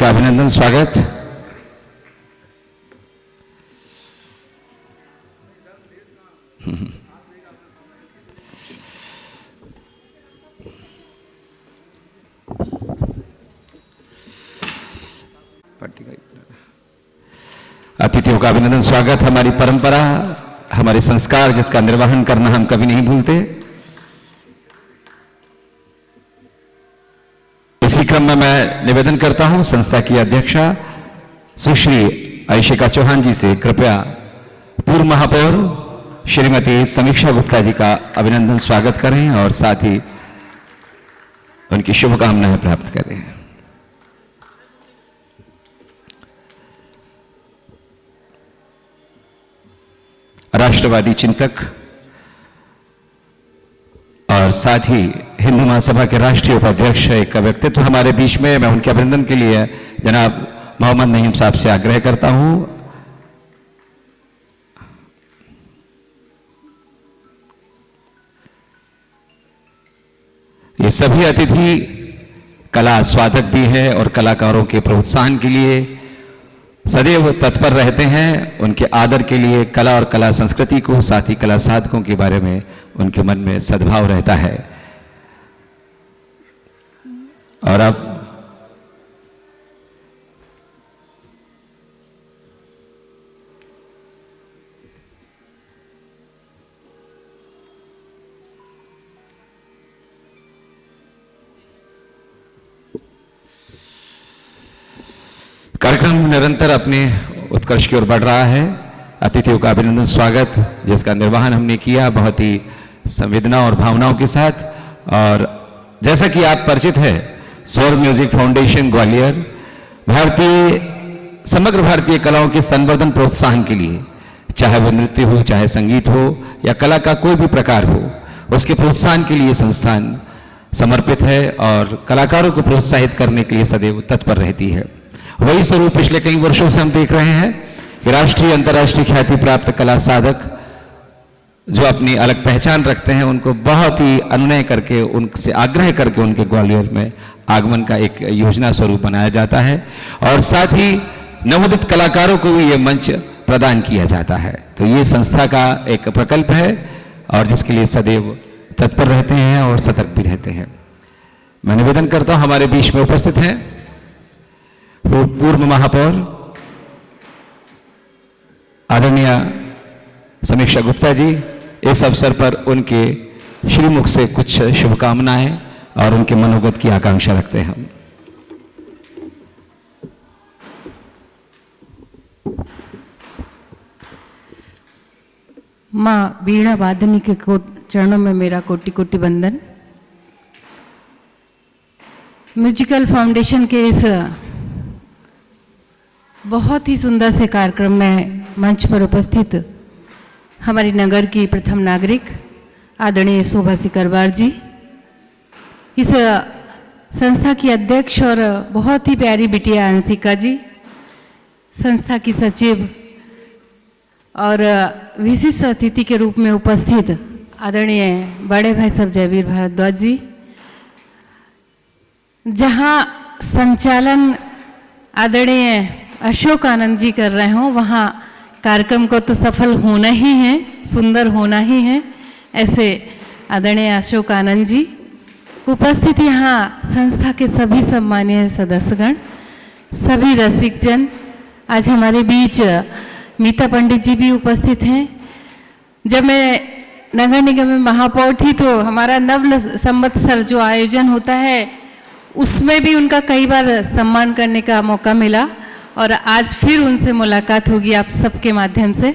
का अभिनंदन स्वागत। अतिथियों का अभिनंदन स्वागत। हमारी परंपरा, हमारे संस्कार जिसका निर्वहन करना हम कभी नहीं भूलते। इसी क्रम में मैं निवेदन करता हूं संस्था की अध्यक्षा सुश्री आयशिका चौहान जी से कृपया पूर्व महापौर श्रीमती समीक्षा गुप्ता जी का अभिनंदन स्वागत करें और साथ ही उनकी शुभकामनाएं प्राप्त करें। राष्ट्रवादी चिंतक और साथ ही हिंदू महासभा के राष्ट्रीय उपाध्यक्ष एक व्यक्तित्व हमारे बीच में, मैं उनके अभिनंदन के लिए जनाब मोहम्मद नईम साहब से आग्रह करता हूं। ये सभी अतिथि कला आस्वादक भी हैं और कलाकारों के प्रोत्साहन के लिए सदैव तत्पर रहते हैं। उनके आदर के लिए कला और कला संस्कृति को, साथ ही कला साधकों के बारे में उनके मन में सद्भाव रहता है। और अब कार्यक्रम निरंतर अपने उत्कर्ष की ओर बढ़ रहा है। अतिथियों का अभिनंदन स्वागत जिसका निर्वहन हमने किया बहुत ही संवेदना और भावनाओं के साथ। और जैसा कि आप परिचित हैं, स्वर म्यूजिक फाउंडेशन ग्वालियर समग्र भारतीय कलाओं के संवर्धन प्रोत्साहन के लिए, चाहे वो नृत्य हो, चाहे संगीत हो या कला का कोई भी प्रकार हो, उसके प्रोत्साहन के लिए संस्थान समर्पित है और कलाकारों को प्रोत्साहित करने के लिए सदैव तत्पर रहती है। वही स्वरूप पिछले कई वर्षों से हम देख रहे हैं कि राष्ट्रीय अंतर्राष्ट्रीय ख्याति प्राप्त कला साधक जो अपनी अलग पहचान रखते हैं, उनको बहुत ही अनुनय करके, उनसे आग्रह करके उनके ग्वालियर में आगमन का एक योजना स्वरूप बनाया जाता है और साथ ही नवोदित कलाकारों को भी ये मंच प्रदान किया जाता है। तो ये संस्था का एक प्रकल्प है और जिसके लिए सदैव तत्पर रहते हैं और सतर्क भी रहते हैं। मैं निवेदन करता हूं, हमारे बीच में उपस्थित हैं पूर्व महापौर आदरणीय समीक्षा गुप्ता जी। इस अवसर पर उनके श्रीमुख से कुछ शुभकामनाएं और उनके मनोगत की आकांक्षा रखते हैं हम। मां वीणा वादनी के चरणों में मेरा कोटि कोटि वंदन। म्यूजिकल फाउंडेशन के इस बहुत ही सुंदर से कार्यक्रम में मंच पर उपस्थित हमारी नगर की प्रथम नागरिक आदरणीय शोभा सिकरवार जी, इस संस्था की अध्यक्ष और बहुत ही प्यारी बिटिया अंशिका जी, संस्था की सचिव और विशिष्ट अतिथि के रूप में उपस्थित आदरणीय बड़े भाई साहब जयवीर भारद्वाज जी, जहाँ संचालन आदरणीय अशोक आनंद जी कर रहे हों, वहाँ कार्यक्रम को तो सफल होना ही है, सुंदर होना ही है। ऐसे आदरणीय अशोक आनंद जी उपस्थित, यहाँ संस्था के सभी सम्मानीय सदस्यगण, सभी रसिकजन, आज हमारे बीच मीता पंडित जी भी उपस्थित हैं। जब मैं नगर निगम में महापौर थी तो हमारा नव संवत्सर जो आयोजन होता है उसमें भी उनका कई बार सम्मान करने का मौका मिला और आज फिर उनसे मुलाकात होगी आप सबके माध्यम से।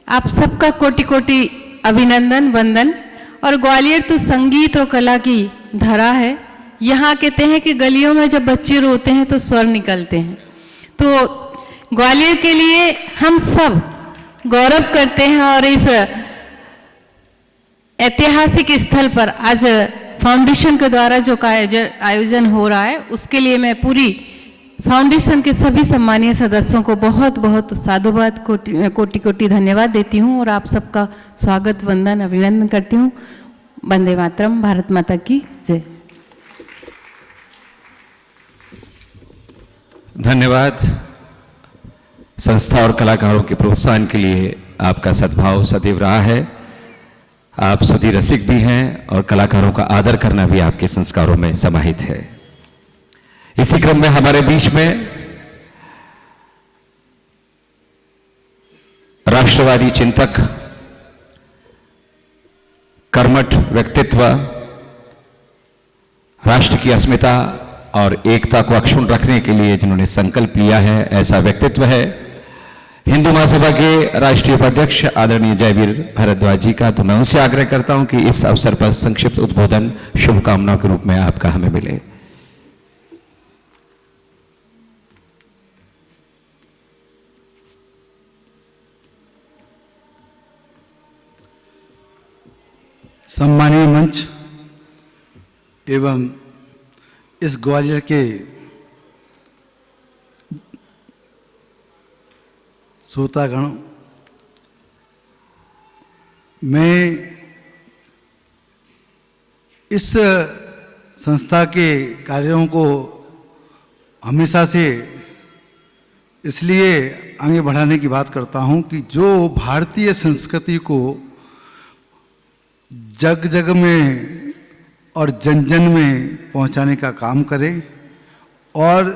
आप सबका कोटि कोटि अभिनंदन वंदन। और ग्वालियर तो संगीत और कला की धरा है। यहाँ कहते हैं कि गलियों में जब बच्चे रोते हैं तो स्वर निकलते हैं। तो ग्वालियर के लिए हम सब गौरव करते हैं और इस ऐतिहासिक स्थल पर आज फाउंडेशन के द्वारा जो आयोजन हो रहा है उसके लिए मैं पूरी फाउंडेशन के सभी सम्मानीय सदस्यों को बहुत बहुत साधुवाद कोटि कोटि धन्यवाद देती हूँ और आप सबका स्वागत वंदन अभिनंदन करती हूँ। वंदे मातरम। भारत माता की जय। धन्यवाद। संस्था और कलाकारों के प्रोत्साहन के लिए आपका सद्भाव सदैव रहा है। आप सुधी रसिक भी हैं और कलाकारों का आदर करना भी आपके संस्कारों में समाहित है। इसी क्रम में हमारे बीच में राष्ट्रवादी चिंतक, कर्मठ व्यक्तित्व, राष्ट्र की अस्मिता और एकता को अक्षुण्ण रखने के लिए जिन्होंने संकल्प लिया है, ऐसा व्यक्तित्व है हिंदू महासभा के राष्ट्रीय उपाध्यक्ष आदरणीय जयवीर भारद्वाज जी का। तो मैं उनसे आग्रह करता हूं कि इस अवसर पर संक्षिप्त उद्बोधन शुभकामनाओं के रूप में आपका हमें मिले। सम्मानीय मंच एवं इस ग्वालियर के श्रोतागण, मैं इस संस्था के कार्यों को हमेशा से इसलिए आगे बढ़ाने की बात करता हूं कि जो भारतीय संस्कृति को जग जग में और जन जन में पहुंचाने का काम करे और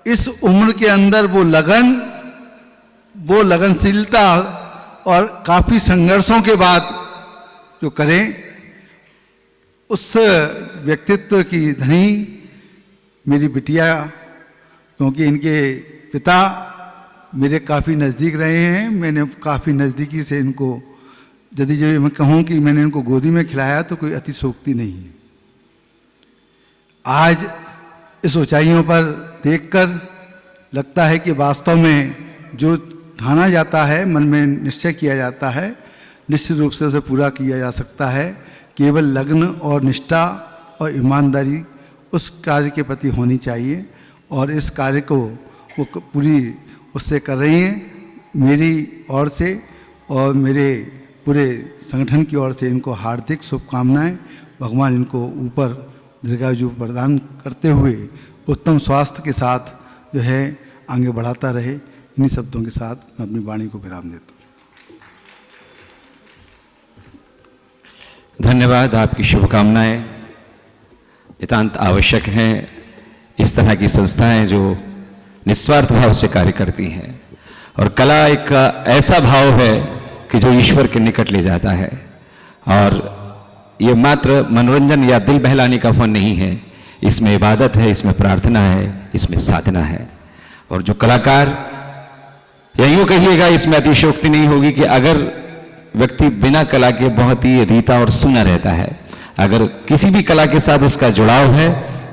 इस उम्र के अंदर वो लगनशीलता और काफ़ी संघर्षों के बाद जो करें, उस व्यक्तित्व की धनी मेरी बिटिया, क्योंकि इनके पिता मेरे काफ़ी नज़दीक रहे हैं। मैंने काफ़ी नज़दीकी से इनको, यदि जब मैं कहूँ कि मैंने इनको गोदी में खिलाया तो कोई अतिशयोक्ति नहीं है। आज इस ऊंचाइयों पर देखकर लगता है कि वास्तव में जो ठाना जाता है, मन में निश्चय किया जाता है, निश्चित रूप से उसे पूरा किया जा सकता है। केवल लगन और निष्ठा और ईमानदारी उस कार्य के प्रति होनी चाहिए और इस कार्य को वो पूरी उससे कर रही हैं। मेरी ओर से और मेरे पूरे संगठन की ओर से इनको हार्दिक शुभकामनाएं। भगवान इनको ऊपर दीर्घायु प्रदान करते हुए उत्तम स्वास्थ्य के साथ जो है आगे बढ़ाता रहे। इन्हीं शब्दों के साथ मैं अपनी वाणी को विराम देता हूँ। धन्यवाद। आपकी शुभकामनाएं नितांत आवश्यक हैं। इस तरह की संस्थाएं जो निस्वार्थ भाव से कार्य करती हैं, और कला एक ऐसा भाव है कि जो ईश्वर के निकट ले जाता है। और ये मात्र मनोरंजन या दिल बहलाने का फन नहीं है, इसमें इबादत है, इसमें प्रार्थना है, इसमें साधना है। और जो कलाकार, या यूँ कहिएगा, इसमें अतिशयोक्ति नहीं होगी कि अगर व्यक्ति बिना कला के बहुत ही रीता और सूना रहता है, अगर किसी भी कला के साथ उसका जुड़ाव है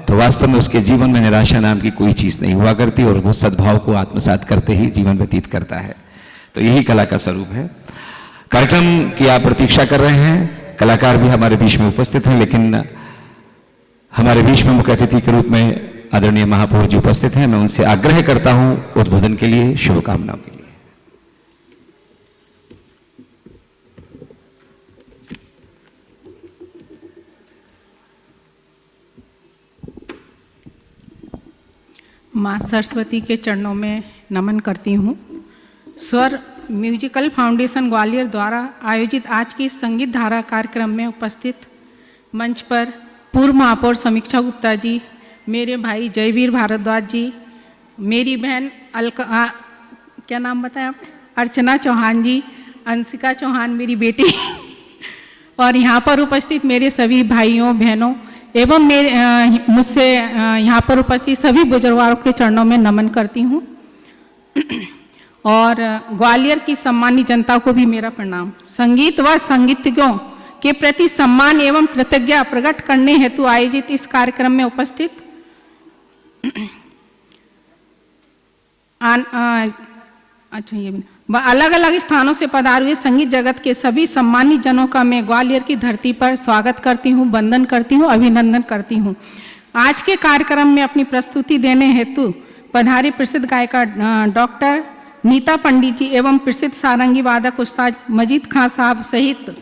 तो वास्तव में उसके जीवन में निराशा नाम की कोई चीज़ नहीं हुआ करती और वो सद्भाव को आत्मसात करते ही जीवन व्यतीत करता है। तो यही कला का स्वरूप है। कार्यक्रम की आप प्रतीक्षा कर रहे हैं। कलाकार भी हमारे बीच में उपस्थित हैं, लेकिन हमारे बीच में मुख्य अतिथि के रूप में आदरणीय महापौर जी उपस्थित हैं। मैं उनसे आग्रह करता हूं उद्बोधन के लिए, शुभकामनाओं के लिए। माँ सरस्वती के चरणों में नमन करती हूँ। स्वर म्यूजिकल फाउंडेशन ग्वालियर द्वारा आयोजित आज की संगीत धारा कार्यक्रम में उपस्थित मंच पर पूर्व महापौर समीक्षा गुप्ता जी, मेरे भाई जयवीर भारद्वाज जी, मेरी बहन क्या नाम बताया आपने, अर्चना चौहान जी, अंशिका चौहान मेरी बेटी और यहाँ पर उपस्थित मेरे सभी भाइयों बहनों एवं मेरे मुझसे यहाँ पर उपस्थित सभी बुजुर्गों के चरणों में नमन करती हूँ। और ग्वालियर की सम्मानित जनता को भी मेरा प्रणाम। संगीत व संगीतज्ञों के प्रति सम्मान एवं कृतज्ञता प्रकट करने हेतु आयोजित इस कार्यक्रम में उपस्थित अलग अलग स्थानों से पधारे हुए संगीत जगत के सभी सम्मानित जनों का मैं ग्वालियर की धरती पर स्वागत करती हूँ, वंदन करती हूँ, अभिनंदन करती हूँ। आज के कार्यक्रम में अपनी प्रस्तुति देने हेतु पधारे प्रसिद्ध गायिका डॉक्टर नीता पंडित जी एवं प्रसिद्ध सारंगी वादक उस्ताद मजीद खां साहब सहित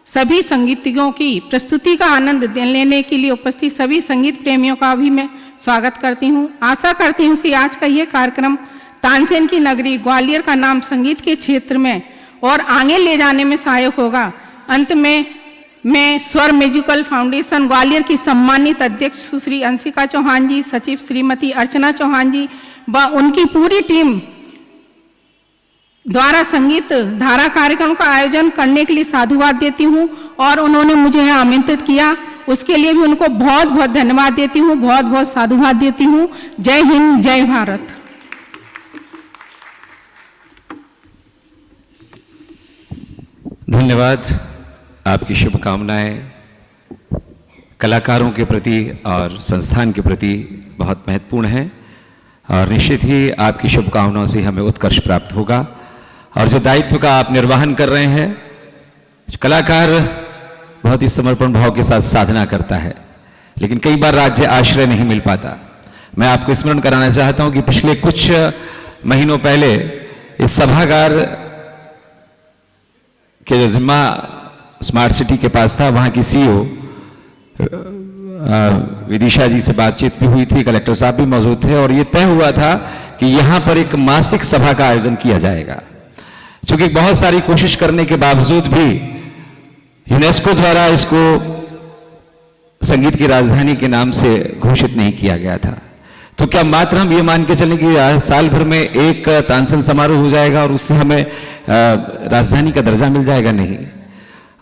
सभी संगीतज्ञों की प्रस्तुति का आनंद लेने के लिए उपस्थित सभी संगीत प्रेमियों का भी मैं स्वागत करती हूँ। आशा करती हूँ कि आज का ये कार्यक्रम तानसेन की नगरी ग्वालियर का नाम संगीत के क्षेत्र में और आगे ले जाने में सहायक होगा। अंत में मैं स्वर म्यूजिकल फाउंडेशन ग्वालियर की सम्मानित अध्यक्ष सुश्री अंशिका चौहान जी, सचिव श्रीमती अर्चना चौहान जी व उनकी पूरी टीम द्वारा संगीत धारा कार्यक्रम का आयोजन करने के लिए साधुवाद देती हूँ और उन्होंने मुझे यहाँ आमंत्रित किया, उसके लिए भी उनको बहुत बहुत धन्यवाद देती हूँ, बहुत बहुत साधुवाद देती हूँ। जय हिंद, जय भारत। धन्यवाद। आपकी शुभकामनाएं कलाकारों के प्रति और संस्थान के प्रति बहुत महत्वपूर्ण हैं और निश्चित ही आपकी शुभकामनाओं से हमें उत्कर्ष प्राप्त होगा। और जो दायित्व का आप निर्वहन कर रहे हैं, कलाकार बहुत ही समर्पण भाव के साथ साधना करता है, लेकिन कई बार राज्य आश्रय नहीं मिल पाता। मैं आपको स्मरण कराना चाहता हूं कि पिछले कुछ महीनों पहले इस सभागार के जो जिम्मा स्मार्ट सिटी के पास था, वहां की सीईओ विदिशा जी से बातचीत भी हुई थी, कलेक्टर साहब भी मौजूद थे और ये तय हुआ था कि यहां पर एक मासिक सभा का आयोजन किया जाएगा। क्योंकि बहुत सारी कोशिश करने के बावजूद भी यूनेस्को द्वारा इसको संगीत की राजधानी के नाम से घोषित नहीं किया गया था। तो क्या मात्र हम ये मान के चलें कि साल भर में एक तानसेन समारोह हो जाएगा और उससे हमें राजधानी का दर्जा मिल जाएगा? नहीं।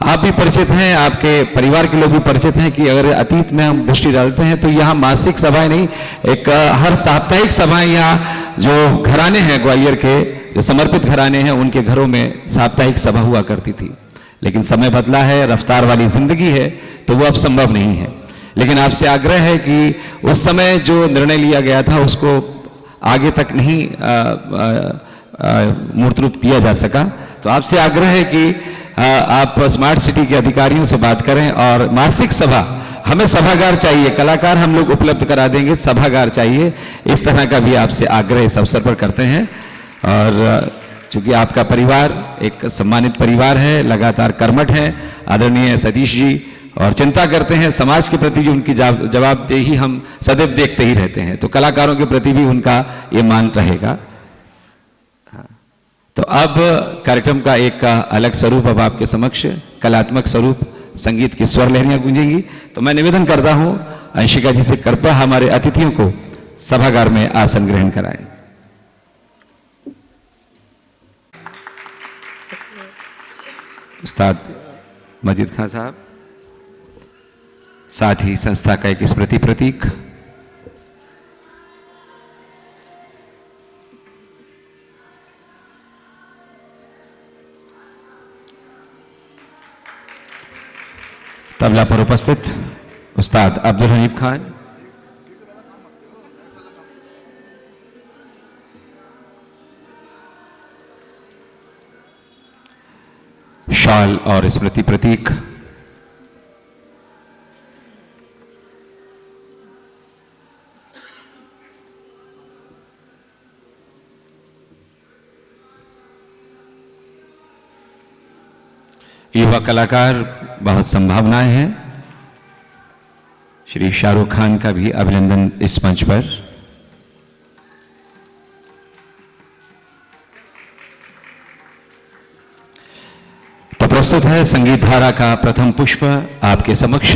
आप भी परिचित हैं, आपके परिवार के लोग भी परिचित हैं कि अगर अतीत में हम दृष्टि डालते हैं तो यहाँ मासिक सभाएं नहीं, एक हर साप्ताहिक सभाएं यहाँ जो घराने हैं ग्वालियर के, जो समर्पित घराने हैं, उनके घरों में साप्ताहिक सभा हुआ करती थी। लेकिन समय बदला है, रफ्तार वाली जिंदगी है, तो वो अब संभव नहीं है। लेकिन आपसे आग्रह है कि उस समय जो निर्णय लिया गया था उसको आगे तक नहीं मूर्त रूप दिया जा सका। तो आपसे आग्रह है कि आप स्मार्ट सिटी के अधिकारियों से बात करें और मासिक सभा, हमें सभागार चाहिए, कलाकार हम लोग उपलब्ध करा देंगे, सभागार चाहिए, इस तरह का भी आपसे आग्रह इस अवसर पर करते हैं। और चूंकि आपका परिवार एक सम्मानित परिवार है, लगातार कर्मठ है, आदरणीय सतीश जी, और चिंता करते हैं समाज के प्रति, जो उनकी जवाबदेही हम सदैव देखते ही रहते हैं, तो कलाकारों के प्रति भी उनका ये मान रहेगा। तो अब कार्यक्रम का एक अलग स्वरूप अब आपके समक्ष, कलात्मक स्वरूप, संगीत की स्वर लहरियां गूंजेंगी। तो मैं निवेदन करता हूं अंशिका जी से, कृपया हमारे अतिथियों को सभागार में आसन ग्रहण कराएं। उस्ताद मजीद खान साहब, साथ ही संस्था का एक स्मृति प्रतीक। तबला पर उपस्थित उस्ताद अब्दुल हनीफ खान, शॉल और स्मृति प्रतीक युवा कलाकार, बहुत संभावनाएं हैं। श्री शाहरुख खान का भी अभिनंदन इस मंच पर। तो प्रस्तुत है संगीत धारा का प्रथम पुष्प आपके समक्ष।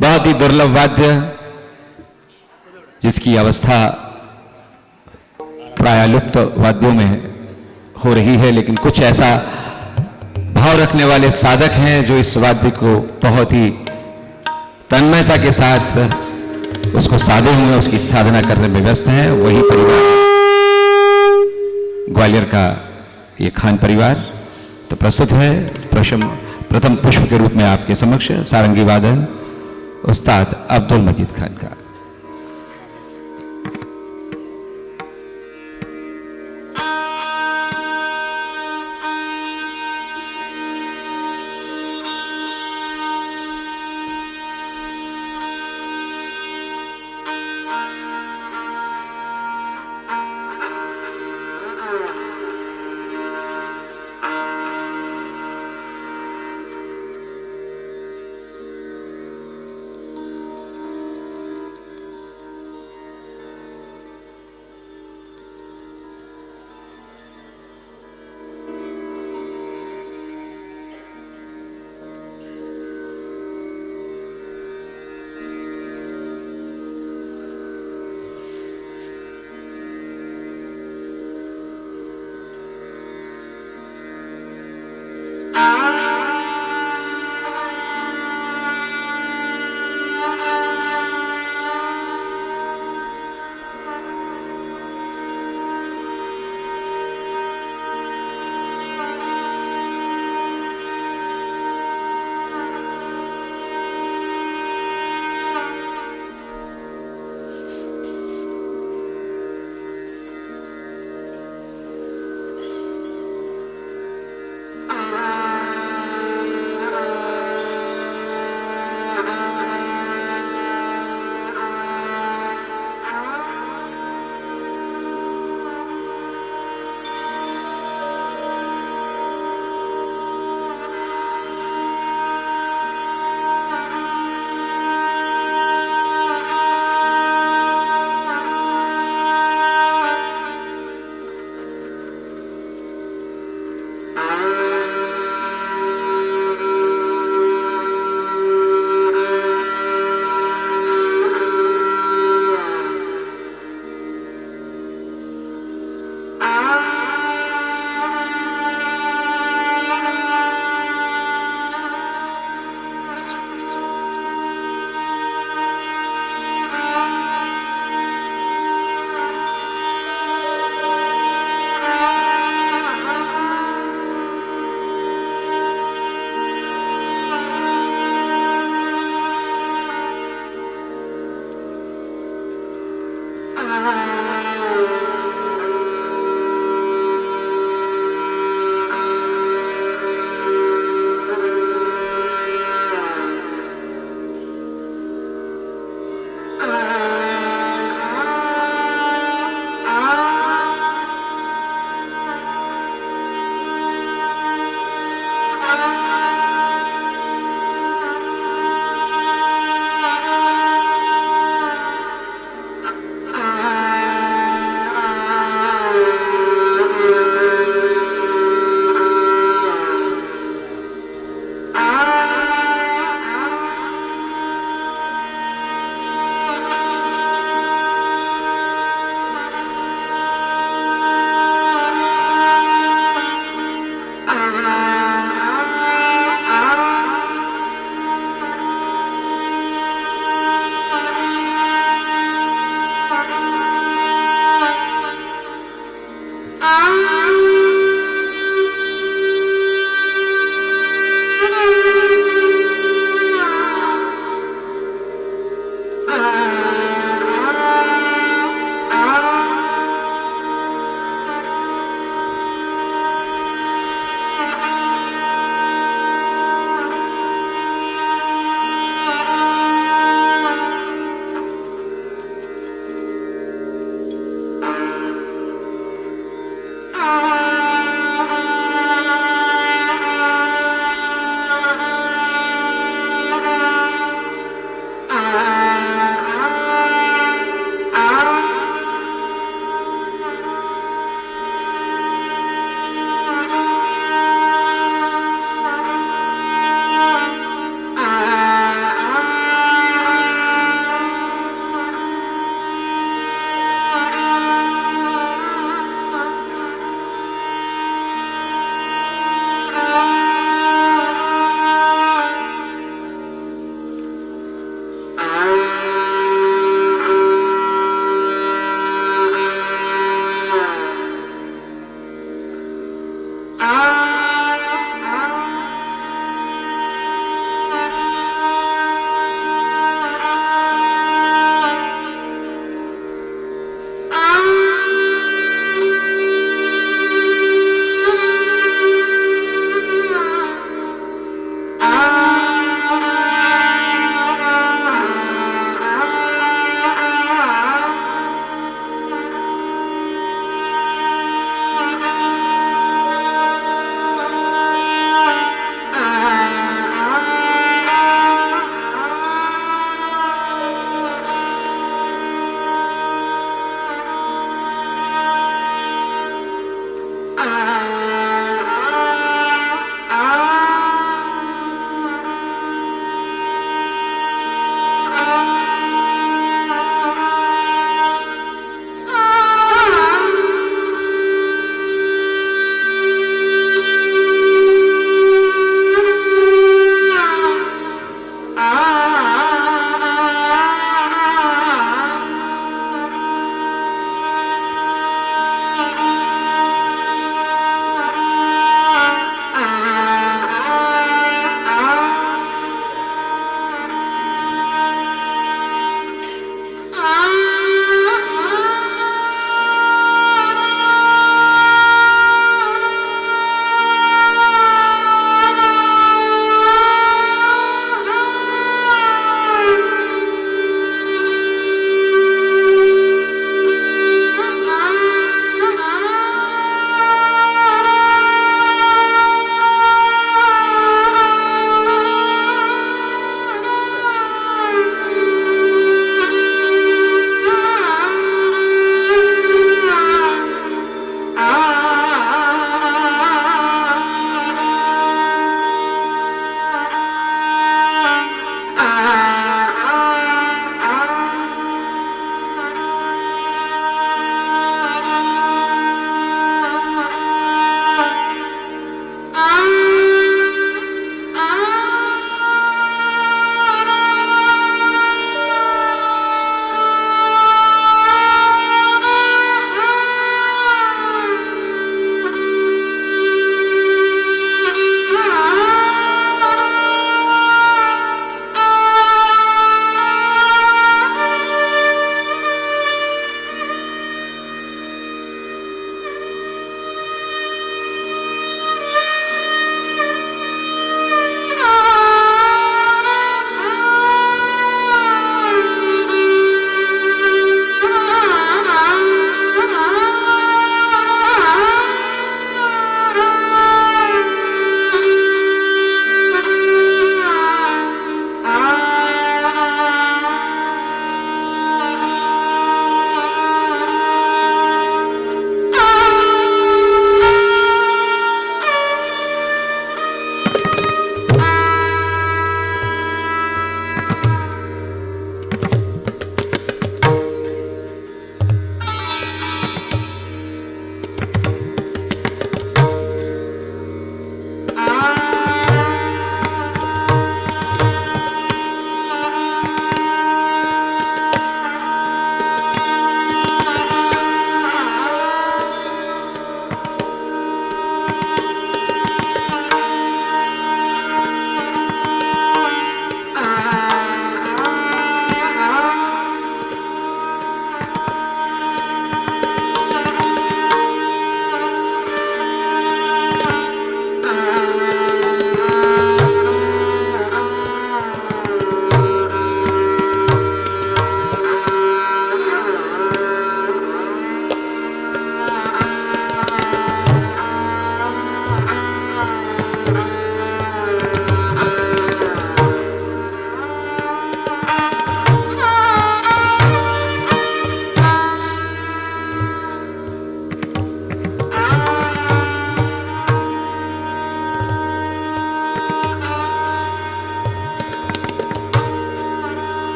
बहुत ही दुर्लभ वाद्य, जिसकी अवस्था प्राय लुप्त वाद्यों में हो रही है, लेकिन कुछ ऐसा भाव रखने वाले साधक हैं जो इस वाद्य को बहुत ही तन्मयता के साथ उसको साधे हुए उसकी साधना करने में व्यस्त हैं। वही परिवार ग्वालियर का ये खान परिवार। तो प्रस्तुत है प्रथम पुष्प के रूप में आपके समक्ष सारंगी वादन उस्ताद अब्दुल मजीद खान का।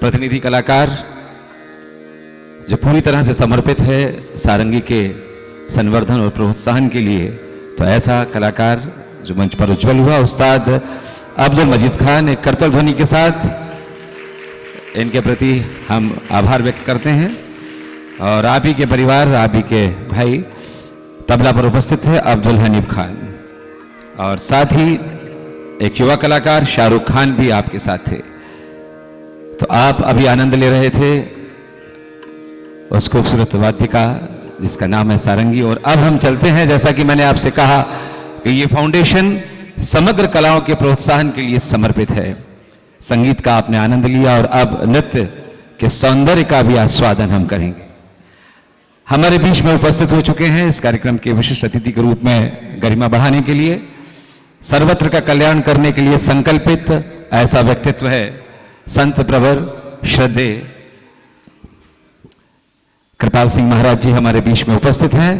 प्रतिनिधि कलाकार जो पूरी तरह से समर्पित है सारंगी के संवर्धन और प्रोत्साहन के लिए, तो ऐसा कलाकार जो मंच पर उज्जवल हुआ, उस्ताद अब्दुल मजीद खान, एक करतल ध्वनि के साथ इनके प्रति हम आभार व्यक्त करते हैं। और आप ही के परिवार, आप ही के भाई तबला पर उपस्थित है अब्दुल हनीफ खान, और साथ ही एक युवा कलाकार शाहरुख खान भी आपके साथ थे। तो आप अभी आनंद ले रहे थे उस खूबसूरत वाद्य का जिसका नाम है सारंगी। और अब हम चलते हैं, जैसा कि मैंने आपसे कहा कि ये फाउंडेशन समग्र कलाओं के प्रोत्साहन के लिए समर्पित है। संगीत का आपने आनंद लिया और अब नृत्य के सौंदर्य का भी आस्वादन हम करेंगे। हमारे बीच में उपस्थित हो चुके हैं इस कार्यक्रम के विशिष्ट अतिथि के रूप में गरिमा बढ़ाने के लिए, सर्वत्र का कल्याण करने के लिए संकल्पित ऐसा व्यक्तित्व है संत प्रवर श्रद्धेय कृपाल सिंह महाराज जी हमारे बीच में उपस्थित हैं।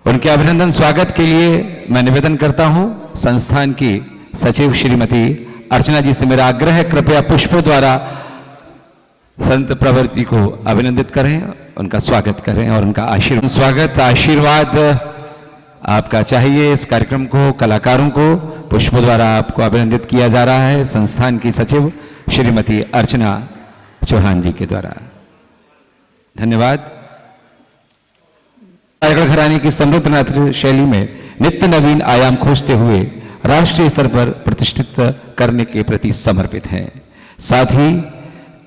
उनके अभिनंदन स्वागत के लिए मैं निवेदन करता हूं संस्थान की सचिव श्रीमती अर्चना जी से मेरा आग्रह है, कृपया पुष्पों द्वारा संत प्रवर जी को अभिनंदित करें, उनका स्वागत करें और उनका आशीर्वाद आपका चाहिए। इस कार्यक्रम को, कलाकारों को पुष्पों द्वारा आपको अभिनंदित किया जा रहा है संस्थान की सचिव श्रीमती अर्चना चौहान जी के द्वारा। धन्यवाद। रायगढ़ घराने की समृद्ध नाट्य शैली में नित्य नवीन आयाम खोजते हुए राष्ट्रीय स्तर पर प्रतिष्ठित करने के प्रति समर्पित हैं। साथ ही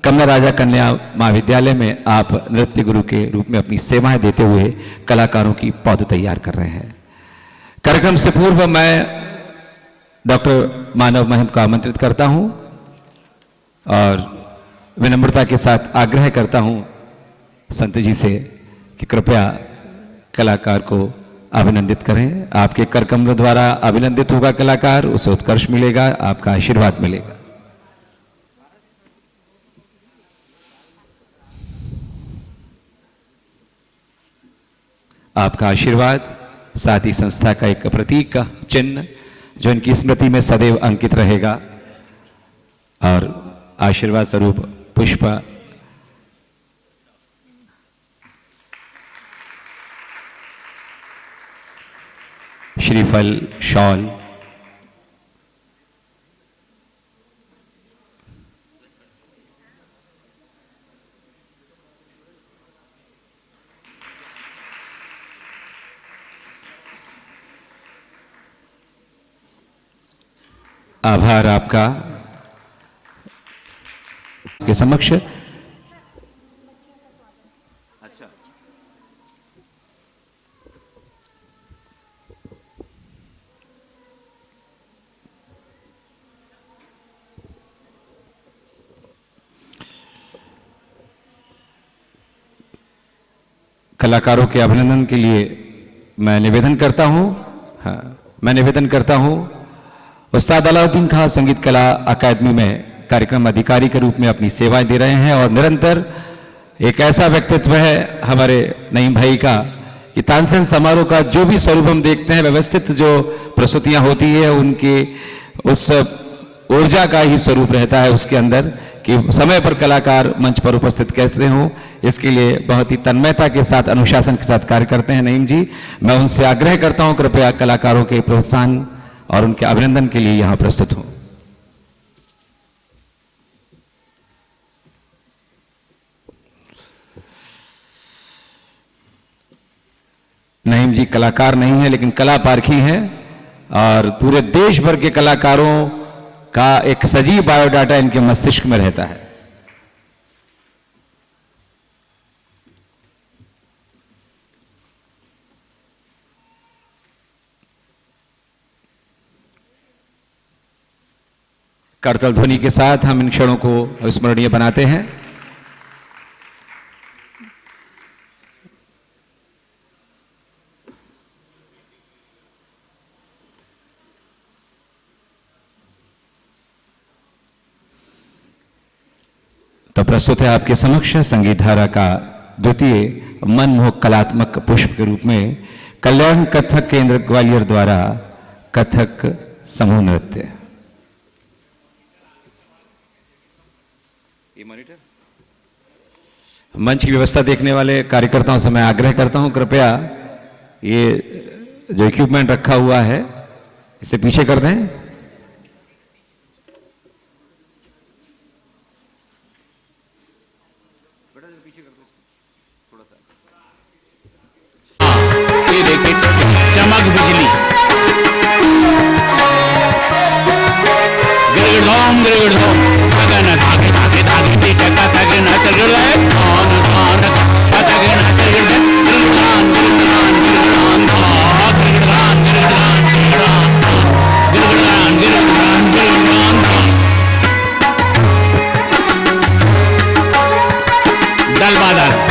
कमला राजा कन्या महाविद्यालय में आप नृत्य गुरु के रूप में अपनी सेवाएं देते हुए कलाकारों की पौध तैयार कर रहे हैं। कार्यक्रम से पूर्व मैं डॉक्टर मानव महंत को आमंत्रित करता हूं और विनम्रता के साथ आग्रह करता हूं संत जी से कि कृपया कलाकार को अभिनंदित करें। आपके कर कमलों द्वारा अभिनंदित होगा कलाकार, उसे उत्कर्ष मिलेगा, आपका आशीर्वाद मिलेगा। आपका आशीर्वाद, साथ ही संस्था का एक प्रतीक का चिन्ह जो इनकी स्मृति में सदैव अंकित रहेगा, और आशीर्वाद स्वरूप पुष्प श्रीफल, शॉल, आभार आपका के समक्ष। कलाकारों के अभिनंदन के लिए मैं निवेदन करता हूं उस्ताद अलाउद्दीन खां संगीत कला अकादमी में कार्यक्रम अधिकारी के रूप में अपनी सेवाएं दे रहे हैं, और निरंतर एक ऐसा व्यक्तित्व है हमारे नईम भाई का कि तानसेन समारोह का जो भी स्वरूप हम देखते हैं, व्यवस्थित जो प्रस्तुतियां होती है, उनके उस ऊर्जा का ही स्वरूप रहता है उसके अंदर कि समय पर कलाकार मंच पर उपस्थित कैसे हों, इसके लिए बहुत ही तन्मयता के साथ, अनुशासन के साथ कार्य करते हैं नईम जी। मैं उनसे आग्रह करता हूं कृपया कलाकारों के प्रोत्साहन और उनके अभिनंदन के लिए यहां प्रस्तुत हों। नईम जी कलाकार नहीं है लेकिन कला पारखी हैं, और पूरे देश भर के कलाकारों का एक सजीव बायोडाटा इनके मस्तिष्क में रहता है। करतल ध्वनि के साथ हम इन क्षणों को अविस्मरणीय बनाते हैं। तो प्रस्तुत है आपके समक्ष संगीत धारा का द्वितीय मनमोहक कलात्मक पुष्प के रूप में कल्याण कथक केंद्र ग्वालियर द्वारा कथक समूह नृत्य। ये मॉनिटर मंच की व्यवस्था देखने वाले कार्यकर्ताओं से मैं आग्रह करता हूं, कृपया ये जो इक्विपमेंट रखा हुआ है इसे पीछे कर दें। ये देखिए चमक बिजली, गिरगिड़ोम गिरगिड़ोम सगन धागे धागे धागे टीका तगन तगड़े धान धान तगन तगड़े गिरगिड़ान गिरगिड़ान गिरगिड़ान धान गिरगिड़ान गिरगिड़ान गिरगिड़ान गिरगिड़ान गिरगिड़ान गिरगिड़ान दल बादल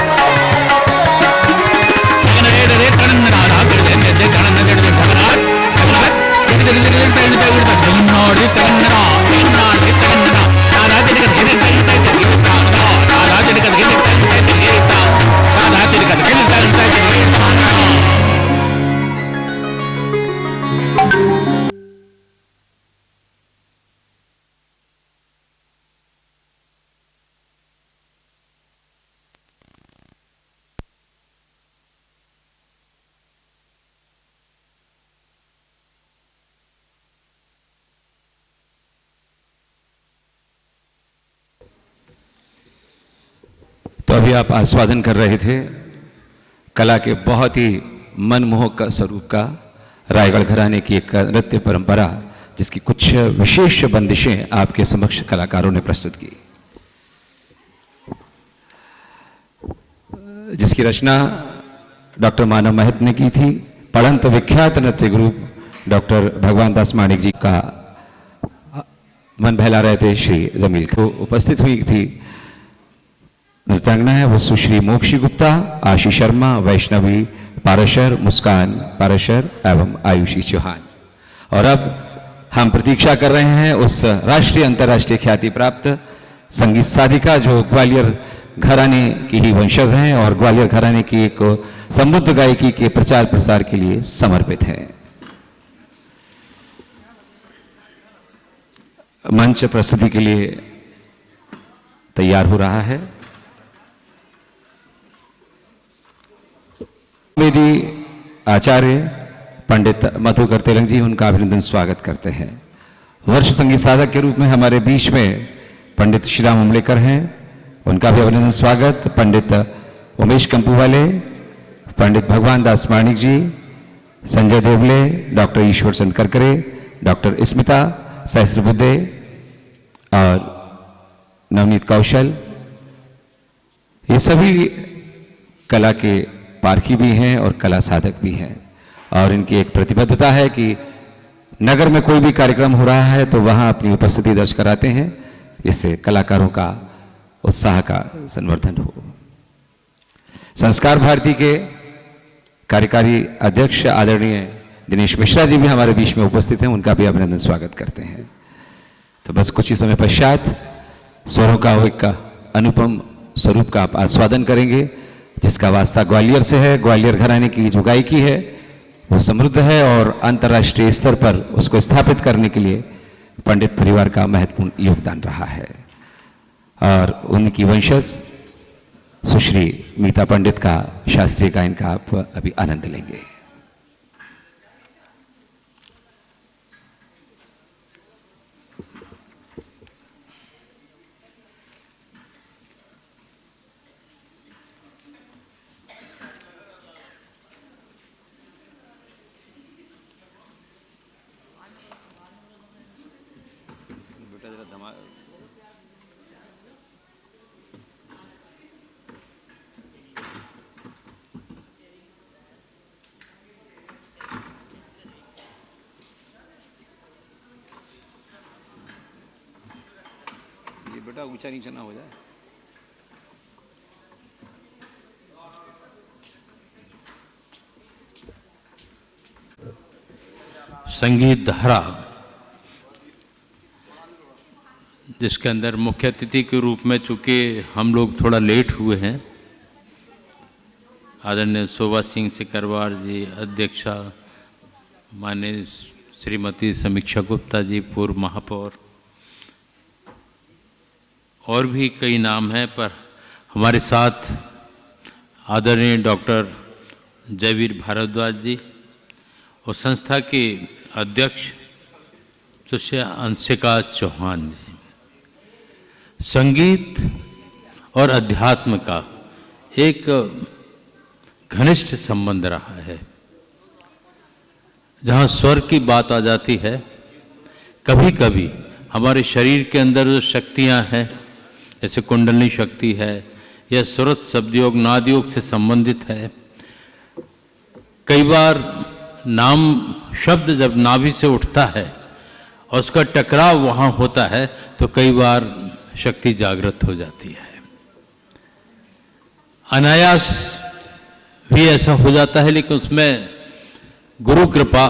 तो अभी आप आस्वादन कर रहे थे कला के बहुत ही मनमोहक स्वरूप का, रायगढ़ घराने की एक नृत्य परंपरा जिसकी कुछ विशेष बंदिशें आपके समक्ष कलाकारों ने प्रस्तुत की, जिसकी रचना डॉक्टर मानव महत ने की थी। पढ़ंत विख्यात नृत्य ग्रुप डॉक्टर भगवान दास माणिक जी का मन बहला रहे थे श्री जमील को उपस्थित हुई थी। नृत्यांगना है वो सुश्री मोक्षी गुप्ता, आशीष शर्मा, वैष्णवी पाराशर, मुस्कान पाराशर एवं आयुषी चौहान। और अब हम प्रतीक्षा कर रहे हैं उस राष्ट्रीय अंतर्राष्ट्रीय ख्याति प्राप्त संगीत साधिका जो ग्वालियर घराने की ही वंशज हैं और ग्वालियर घराने की एक समृद्ध गायकी के प्रचार प्रसार के लिए समर्पित है। मंच प्रस्तुति के लिए तैयार हो रहा है। वेदी आचार्य पंडित मधुकर तेलंग जी, उनका अभिनंदन स्वागत करते हैं। वर्ष संगीत साधक के रूप में हमारे बीच में पंडित श्रीराम उमलेकर हैं, उनका भी अभिनंदन स्वागत। पंडित उमेश कंपूवाले, पंडित भगवान दास माणिक जी, संजय देवले, डॉक्टर ईश्वर चंद करकरे, डॉक्टर स्मिता सहस्त्रबुद्धे और नवनीत कौशल, ये सभी कला के पारखी भी हैं और कला साधक भी हैं। और इनकी एक प्रतिबद्धता है कि नगर में कोई भी कार्यक्रम हो रहा है तो वहां अपनी उपस्थिति दर्ज कराते हैं, इससे कलाकारों का उत्साह का संवर्धन हो। संस्कार भारती के कार्यकारी अध्यक्ष आदरणीय दिनेश मिश्रा जी भी हमारे बीच में उपस्थित हैं, उनका भी अभिनंदन स्वागत करते हैं। तो बस कुछ ही समय पश्चात स्वरों का एक अनुपम स्वरूप का आप आस्वादन करेंगे, जिसका वास्ता ग्वालियर से है। ग्वालियर घराने की जो गायकी है वो समृद्ध है और अंतर्राष्ट्रीय स्तर पर उसको स्थापित करने के लिए पंडित परिवार का महत्वपूर्ण योगदान रहा है। और उनकी वंशज सुश्री मीता पंडित का शास्त्रीय गायन का आप अभी आनंद लेंगे। बेटा ऊंचा नीचा ना हो जाए। संगीत धारा, जिसके अंदर मुख्य अतिथि के रूप में चूंकि हम लोग थोड़ा लेट हुए हैं, आदरणीय शोभा सिंह सिकरवार जी अध्यक्षा, माननीय श्रीमती समीक्षा गुप्ता जी पूर्व महापौर, और भी कई नाम हैं, पर हमारे साथ आदरणीय डॉक्टर जयवीर भारद्वाज जी और संस्था के अध्यक्ष सुश्री अंशिका चौहान जी। संगीत और अध्यात्म का एक घनिष्ठ संबंध रहा है। जहाँ स्वर की बात आ जाती है, कभी कभी हमारे शरीर के अंदर जो शक्तियाँ हैं, जैसे कुंडलिनी शक्ति है या सुरत शब्द योग नाद योग से संबंधित है, कई बार नाम शब्द जब नाभि से उठता है और उसका टकराव वहाँ होता है तो कई बार शक्ति जागृत हो जाती है। अनायास भी ऐसा हो जाता है, लेकिन उसमें गुरु कृपा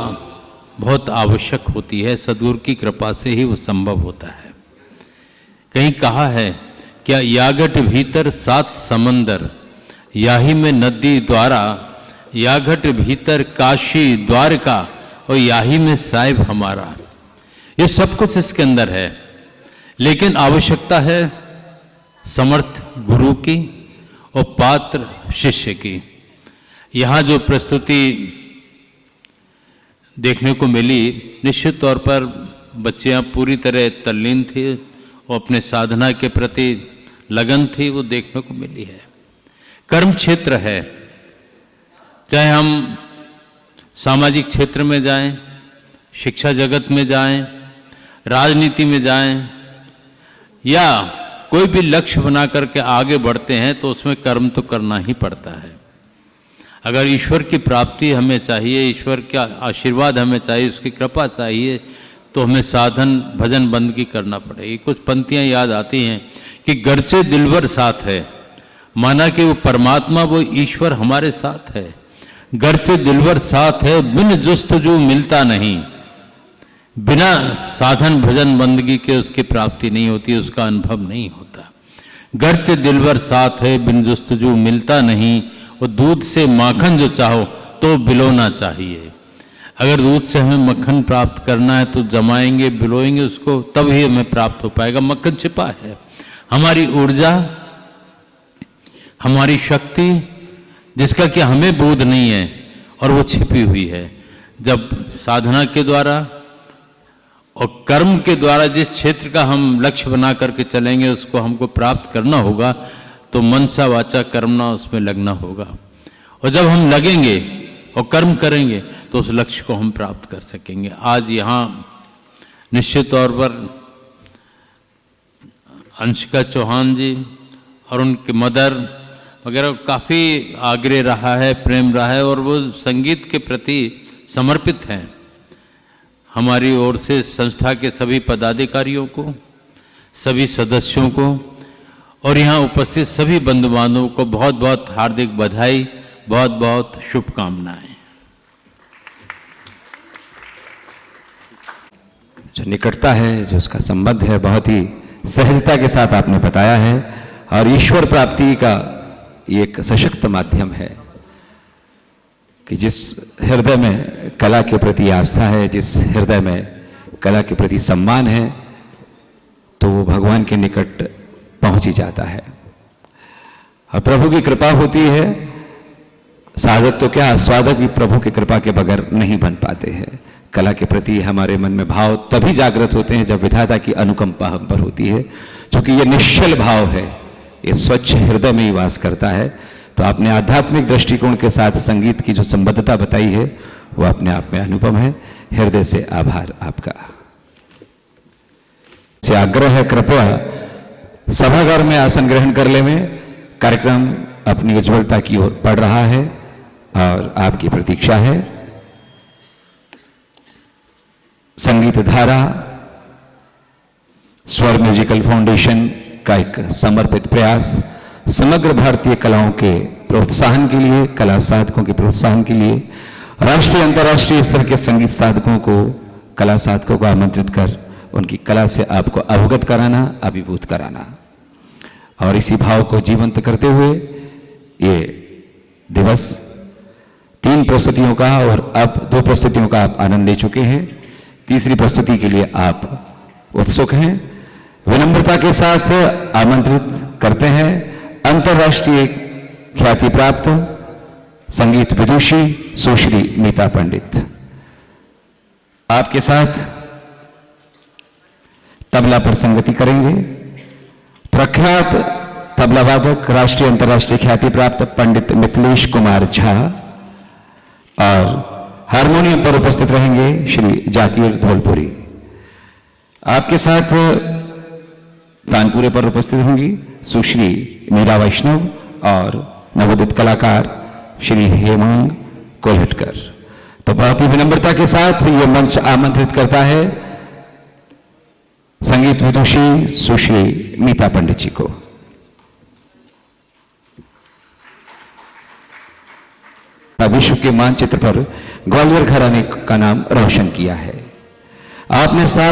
बहुत आवश्यक होती है। सद्गुरु की कृपा से ही वो संभव होता है। कहीं कहा है, क्या यागट भीतर सात समंदर, याही में नदी द्वारा, यागट भीतर काशी द्वारका और याही में साहिब हमारा। ये सब कुछ इसके अंदर है, लेकिन आवश्यकता है समर्थ गुरु की और पात्र शिष्य की। यहाँ जो प्रस्तुति देखने को मिली, निश्चित तौर पर बच्चियाँ पूरी तरह तल्लीन थी और अपने साधना के प्रति लगन थी, वो देखने को मिली है। कर्म क्षेत्र है, चाहे हम सामाजिक क्षेत्र में जाएं, शिक्षा जगत में जाएं, राजनीति में जाएं, या कोई भी लक्ष्य बना करके आगे बढ़ते हैं तो उसमें कर्म तो करना ही पड़ता है। अगर ईश्वर की प्राप्ति हमें चाहिए, ईश्वर का आशीर्वाद हमें चाहिए, उसकी कृपा चाहिए, तो हमें साधन भजन बंदगी करना पड़ेगी। कुछ पंक्तियां याद आती हैं कि गरचे दिलवर साथ है, माना कि वो परमात्मा, वो ईश्वर हमारे साथ है। गरचे दिलवर साथ है, बिन जुस्तजू मिलता नहीं। बिना साधन भजन बंदगी के उसकी प्राप्ति नहीं होती, उसका अनुभव नहीं होता। गरचे दिलवर साथ है, बिन जुस्तजू मिलता नहीं। और दूध से माखन जो चाहो तो बिलोना चाहिए। अगर दूध से हमें मक्खन प्राप्त करना है तो जमाएंगे, बिलोएंगे उसको, तब ही हमें प्राप्त हो पाएगा। मक्खन छिपा है। हमारी ऊर्जा, हमारी शक्ति, जिसका कि हमें बोध नहीं है और वो छिपी हुई है। जब साधना के द्वारा और कर्म के द्वारा जिस क्षेत्र का हम लक्ष्य बना करके चलेंगे, उसको हमको प्राप्त करना होगा, तो मनसा वाचा कर्मणा उसमें लगना होगा। और जब हम लगेंगे और कर्म करेंगे तो उस लक्ष्य को हम प्राप्त कर सकेंगे। आज यहाँ निश्चित तौर पर अंशिका चौहान जी और उनके मदर वगैरह काफ़ी आग्रह रहा है, प्रेम रहा है, और वो संगीत के प्रति समर्पित हैं। हमारी ओर से संस्था के सभी पदाधिकारियों को, सभी सदस्यों को और यहाँ उपस्थित सभी बंधु बांधवों को बहुत बहुत हार्दिक बधाई, बहुत बहुत शुभकामनाएं। जो निकटता है, जो उसका संबंध है, बहुत ही सहजता के साथ आपने बताया है, और ईश्वर प्राप्ति का एक सशक्त माध्यम है कि जिस हृदय में कला के प्रति आस्था है, जिस हृदय में कला के प्रति सम्मान है, तो वो भगवान के निकट पहुंच ही जाता है। और प्रभु की कृपा होती है। साधक तो क्या, आस्वादक भी प्रभु की कृपा के बगैर नहीं बन पाते हैं। कला के प्रति हमारे मन में भाव तभी जागृत होते हैं जब विधाता की अनुकंपा हम पर होती है, क्योंकि ये निश्चल भाव है, ये स्वच्छ हृदय में ही वास करता है। तो आपने आध्यात्मिक दृष्टिकोण के साथ संगीत की जो संबद्धता बताई है, वो अपने आप में अनुपम है। हृदय से आभार आपका। से आग्रह है, कृपया सभागार में आसन ग्रहण कर ले। में कार्यक्रम अपनी उज्ज्वलता की ओर बढ़ रहा है और आपकी प्रतीक्षा है। संगीत धारा स्वर म्यूजिकल फाउंडेशन का एक समर्पित प्रयास समग्र भारतीय कलाओं के प्रोत्साहन के लिए, कला साधकों के प्रोत्साहन के लिए, राष्ट्रीय अंतर्राष्ट्रीय स्तर के संगीत साधकों को, कला साधकों को आमंत्रित कर उनकी कला से आपको अवगत कराना, अभिभूत कराना, और इसी भाव को जीवंत करते हुए ये दिवस 3 प्रस्तुतियों का और अब 2 प्रस्तुतियों का आप आनंद ले चुके हैं। तीसरी प्रस्तुति के लिए आप उत्सुक हैं। विनम्रता के साथ आमंत्रित करते हैं अंतर्राष्ट्रीय ख्याति प्राप्त संगीत विदुषी सुश्री मीता पंडित। आपके साथ तबला पर संगति करेंगे प्रख्यात तबला वादक राष्ट्रीय अंतर्राष्ट्रीय ख्याति प्राप्त पंडित मिथिलेश कुमार झा और हारमोनियम पर उपस्थित रहेंगे श्री जाकिर धौलपुरी। आपके साथ तानपुरे पर उपस्थित होंगी सुश्री मीरा वैष्णव और नवोदित कलाकार श्री हेमांग कोल्हटकर। तो बहुत ही विनम्रता के साथ ये मंच आमंत्रित करता है संगीत विदुषी सुश्री मीता पंडित जी को। विश्व के मानचित्र पर ग्वालियर घराने का नाम रोशन किया है। आपने सार